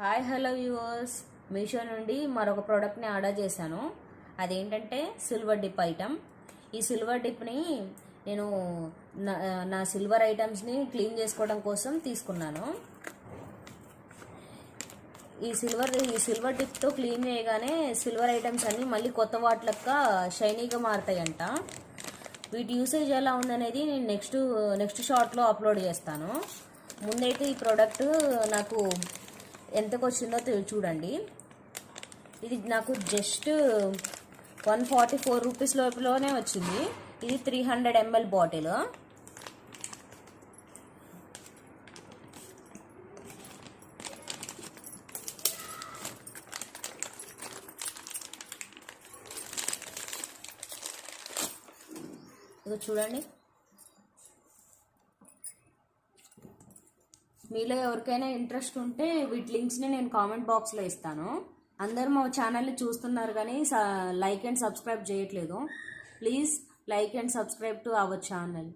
Hi hello viewers, Meesho నుండి మరొక ప్రోడక్ట్ని ఆర్డర్ చేశాను. అదేంటంటే సిల్వర్ డిప్ ఐటమ్. ఈ సిల్వర్ డిప్ని నేను నా సిల్వర్ ఐటమ్స్ని క్లీన్ చేసుకోవడం కోసం తీసుకున్నాను. ఈ సిల్వర్ డిప్తో క్లీన్ చేయగానే సిల్వర్ ఐటమ్స్ అన్నీ మళ్ళీ కొత్త వాటిలక్క షైనీగా మారుతాయంట. వీటి యూసేజ్ ఎలా ఉందనేది నేను నెక్స్ట్ షార్ట్లో అప్లోడ్ చేస్తాను. ముందైతే ఈ ప్రోడక్ట్ నాకు ఎంతకు వచ్చిందో చూడండి. ఇది నాకు జస్ట్ 144 రూపీస్ లోపలనే వచ్చింది. ఇది 300 ml బాటిల్. ఇది చూడండి. మీలో ఎవరికైనా ఇంట్రెస్ట్ ఉంటే వీటి లింక్స్ని నేను కామెంట్ బాక్స్లో ఇస్తాను. అందరూ మా ఛానల్ని చూస్తున్నారు కానీ లైక్ అండ్ సబ్స్క్రైబ్ చేయట్లేదు. Please like and subscribe to our channel.